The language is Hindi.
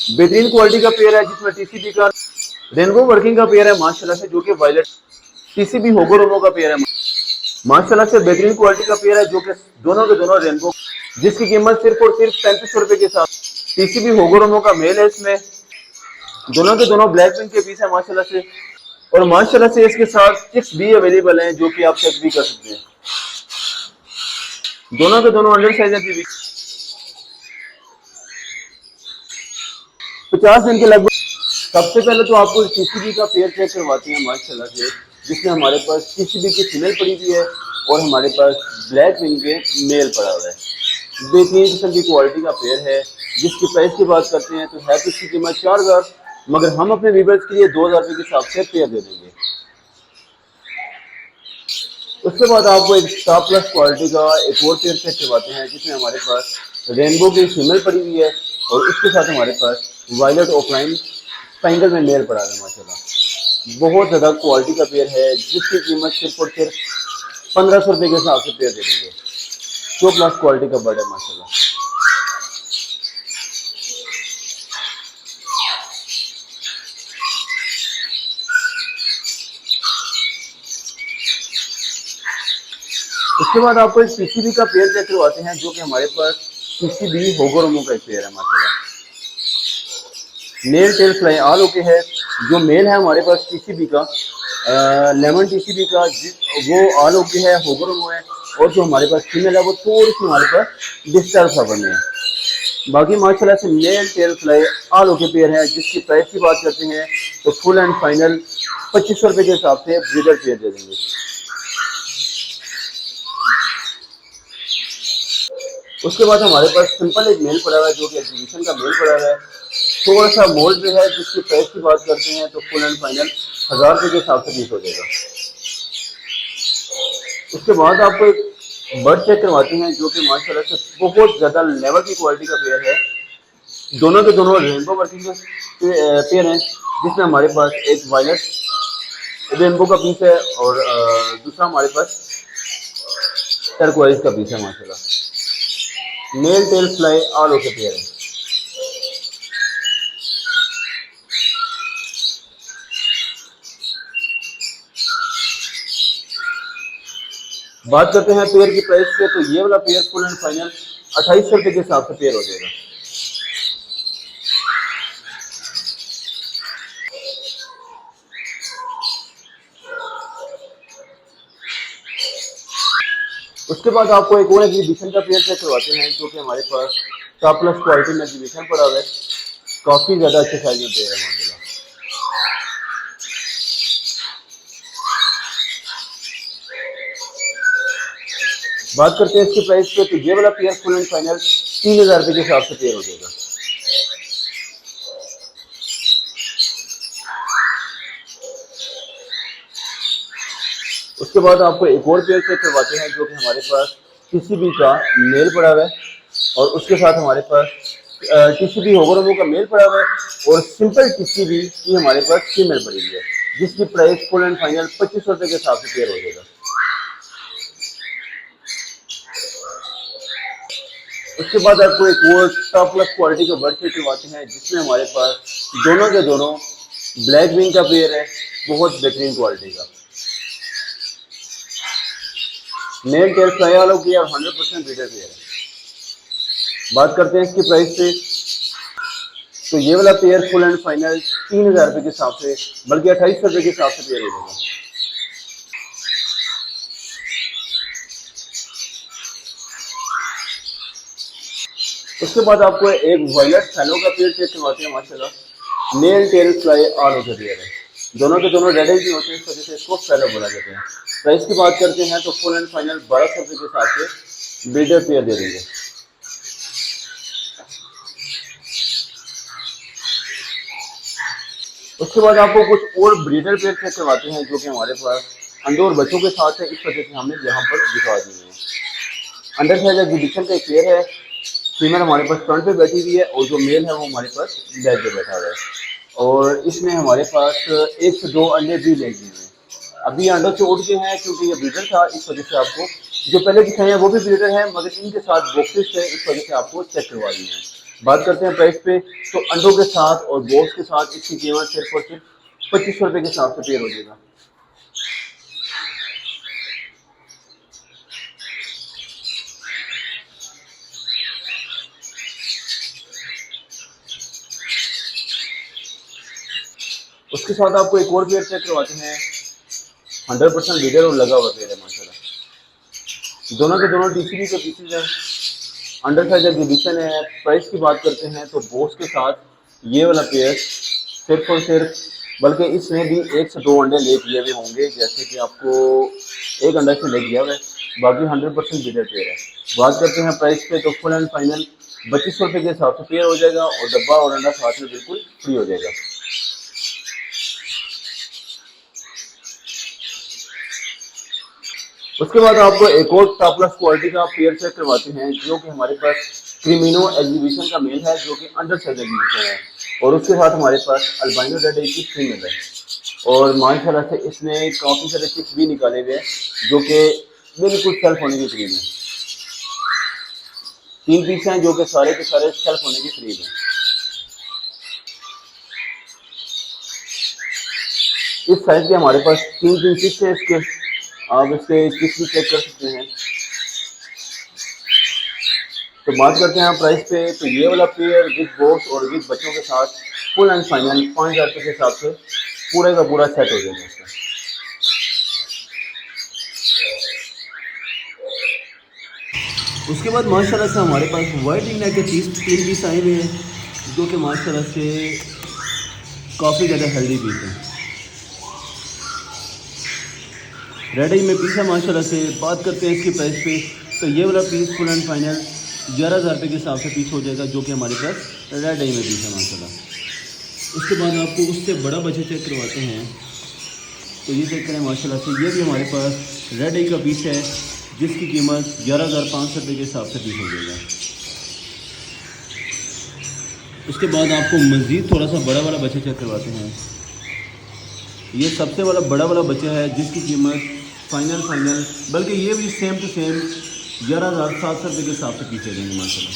बेहतरीन क्वालिटी का पेयर है जिसमें टीसीबी का रेनबो वर्किंग का पेयर है माशाल्लाह से, जो कि वायलेट टीसीबी होगो रोमो का पेयर है माशाल्लाह से। बेहतरीन क्वालिटी का पेयर है जो कि दोनों के दोनों रेनबो, जिसकी कीमत सिर्फ और सिर्फ 3500 रुपए के साथ। टीसीबी होगो रोमो का मेल है, इसमें दोनों के दोनों ब्लैक पिंक के पीस है माशाल्लाह से। और माशाल्लाह से इसके साथ चिप्स भी अवेलेबल हैं जो कि आप चेक भी कर सकते हैं। दोनों के दोनों अंडर साइज है, 50 दिन के लगभग। सबसे पहले तो आपको टीसीबी का पेयर चेक करवाते हैं माशाल्लाह से, जिसमें हमारे पास टीसीबी की फीमेल पड़ी हुई है और हमारे पास ब्लैक विंग के मेल पड़ा हुआ है। बेहतरीन किस्म की क्वालिटी का पेयर है। जिसकी प्राइस की बात करते हैं तो है तो इसकी कीमत 4000, मगर हम अपने व्यूअर्स के लिए 2000 रुपये के हिसाब से पेयर दे देंगे। उसके बाद आपको एक टॉप प्लस क्वालिटी का एक और पेयर चेक करवाते हैं, जिसमें हमारे पास रेनबो की फीमेल पड़ी हुई है और उसके साथ हमारे पास वायलेट ऑफलाइन स्पैंगल में मेल पड़ा है माशाल्लाह। बहुत ज़्यादा क्वालिटी का पेयर है, जिसकी कीमत सिर्फ और सिर्फ 1500 रुपये के हिसाब से पेयर दे देंगे। टॉप क्लास क्वालिटी का बर्ड है माशाल्लाह। उसके बाद आपको एक पीसीबी का पेयर चेक करवाते हैं, जो कि हमारे पास पीसीबी होगो रोमो का एक पेयर है माशाल्लाह। Nail tail fly all okay है। जो मेल है हमारे पास टीसीबी का लेमन टीसीबी का वो ऑल ओके है, होगो रोमो है। और जो हमारे पास फीमेल है वो थोड़ी सी हमारे पास डिस्टर्ब फ्लावर में है। बाकी माशाल्लाह से nail tail fly all okay pair है। जिसकी प्राइस की बात करते हैं तो फुल एंड फाइनल 2500 रुपये के हिसाब से ब्रीडर पेयर दे देंगे। उसके बाद हमारे पास सिंपल एक मेल पड़ा हुआ है, जो कि एग्जीबिशन का मेल पड़ा हुआ है। थोड़ा सा मोल्ड जो है, जिसकी प्राइस की बात करते हैं तो फुल एंड फाइनल 1000 रुपये के हिसाब से पीस हो जाएगा। उसके बाद आपको एक बर्ड चेक करवाते हैं, जो कि माशाल्लाह से बहुत ज़्यादा लेवल की क्वालिटी का पेयर है। दोनों के दोनों रेनबो वर्किंग के पेयर हैं, जिसमें हमारे पास एक वायलेट रेनबो का पीस है और दूसरा हमारे पास टर्कोइज का पीस है माशाल्लाह। Mail tell fly all okay pair है। बात करते हैं पेयर की प्राइस पे, तो ये वाला पेयर फुल एंड फाइनल 2800 रुपये के हिसाब से पेयर हो जाएगा। उसके बाद आपको एक और एग्जीबिशन का पेयर चेक करवाते हैं, जो कि हमारे पास टॉप प्लस क्वालिटी में एग्जीबिशन पड़ा हुआ है। काफ़ी ज़्यादा अच्छे साइज में पेयर है माशाल्लाह। बात करते हैं इसकी प्राइस पे, तो ये वाला पेयर फुल एंड फाइनल 3000 रुपये के हिसाब से पेयर हो जाएगा। उसके बाद आपको एक और पेयर चेक करवाते हैं, जो कि हमारे पास टीसीबी का मेल पड़ा हुआ है और उसके साथ हमारे पास टीसीबी होगो रोमो का मेल पड़ा हुआ है और सिंपल टीसीबी की हमारे पास फीमेल पड़ी हुई है, जिसकी प्राइस फुल एंड फाइनल 2500 रुपये के हिसाब से पेयर हो जाएगा। उसके बाद आपको एक और टॉप प्लस क्वालिटी का बर्ड चेक करवाते हैं, जिसमें हमारे पास दोनों के दोनों ब्लैक विंग का पेयर है, बहुत बेहतरीन क्वालिटी का। नेल टेल फ्लाई वालों की और 100% ब्रीडर पेयर है। बात करते हैं इसकी प्राइस पे, तो ये वाला पेयर फुल एंड फाइनल 3000 रुपये के हिसाब से, बल्कि 2800 रुपये के हिसाब से पेयर हो जाएगा। उसके बाद आपको एक वायलेट फैलो का पेयर चेक करवाते हैं माशाल्लाह। नेल टेल फ्लाई ऑल होकर पेयर है। दोनों के दोनों रेड भी होते हैं, इस वजह से इसको फैलो बोला जाता है। प्राइस की बात करते हैं तो फुल एंड फाइनल 1200 रुपये के हिसाब से ब्रीडर पेयर दे देंगे। उसके बाद आपको कुछ और ब्रीडर पेयर चेक करवाते हैं, जो कि हमारे पास अंडे और बच्चों के साथ है, इस वजह से हमने यहाँ पर दिखा दिए हैं। अंडर साइज एग्जीबिशन का एक पेयर है। फीमेल हमारे पास फ्रंट पे बैठी हुई है और जो मेल है वो हमारे पास बैक पे बैठा हुआ है। और इसमें हमारे पास 1 से 2 अंडे भी लगे हुए हैं। अभी अंडों से उठ गए हैं क्योंकि ये ब्रीडर था, इस वजह से आपको जो पहले दिखाए हैं वो भी ब्रीडर है, मगर इनके साथ बॉक्सेस है, इस वजह से आपको चेक करवा दिए हैं। बात करते हैं प्राइस पे, तो अंडों के साथ और बॉक्स के साथ इसकी कीमत सिर्फ और सिर्फ 2500 रुपये के हिसाब से पेयर हो जाएगा। उसके साथ आपको एक और पेयर चेक करवाते हैं, 100% लीडर और लगा हुआ पेयर है माशाल्लाह। दोनों के दोनों टीसीबी के पीसेज हैं, अंडर साइज एग्जीबिशन है। प्राइस की बात करते हैं तो बॉक्स के साथ ये वाला पेयर सिर्फ और सिर्फ, बल्कि इसमें भी 1 से 2 अंडे ले किए हुए होंगे, जैसे कि आपको एक अंडा से ले किया हुआ है, बाकी 100% लीडर पेयर है। बात करते हैं प्राइस पे, तो फुल एंड फाइनल 2500 रुपये के हिसाब से पेयर हो जाएगा और डब्बा और अंडा साथ में बिल्कुल फ्री हो जाएगा। उसके बाद आपको एक और टॉप क्लास क्वालिटी का पेयर चेक करवाते हैं, जो कि हमारे पास क्रिमिनो एग्जीबिशन का मेल है, जो कि अंडर साइज एग्जीबिशन है, और उसके साथ हमारे पास अल्बाइनो रेड आई की फीमेल है। और माशाल्लाह से इसने काफ़ी सारे चिप्स भी निकाले हुए हैं, जो कि बिल्कुल सेल्फ होने के करीब हैं। 3 पीस हैं जो कि सारे के सारे सेल्फ होने के करीब हैं। इस साइज के हमारे पास 3 चिप्स है इसके, आप इसके चिप्स भी चेक कर सकते हैं। तो बात करते हैं प्राइस पे, तो ये वाला पेयर विद बॉक्स और विद बच्चों के साथ फुल एंड फाइनल 5000 रुपये के हिसाब से पूरे का पूरा सेट हो जाएगा इसका। उसके बाद माशाल्लाह से हमारे पास वाइट इंडिया के 3 पीस आए हुए हैं, जो कि माशाल्लाह से काफ़ी ज़्यादा हेल्दी पीस हैं। रेड आई में पीस है माशाल्लाह से। बात करते हैं इसकी प्राइस पे, तो ये वाला पीस फुल एंड फाइनल 11000 रुपये के हिसाब से पीस हो जाएगा, जो कि हमारे पास रेड आई में पीस है माशाल्लाह। उसके बाद आपको उससे बड़ा बच्चा चेक करवाते हैं, तो ये चेक करें माशाल्लाह से, ये भी हमारे पास रेड आई का पीस है, जिसकी कीमत 11500 रुपये के हिसाब से पीस हो जाएगा। उसके बाद आपको मज़ीद थोड़ा सा बड़ा वाला बच्चा चेक करवाते हैं। ये सबसे वाला बड़ा वाला बच्चा है, जिसकी कीमत फाइनल बल्कि ये भी सेम टू सेम 11700 रुपये के हिसाब से पीछे देंगे माशाल्लाह।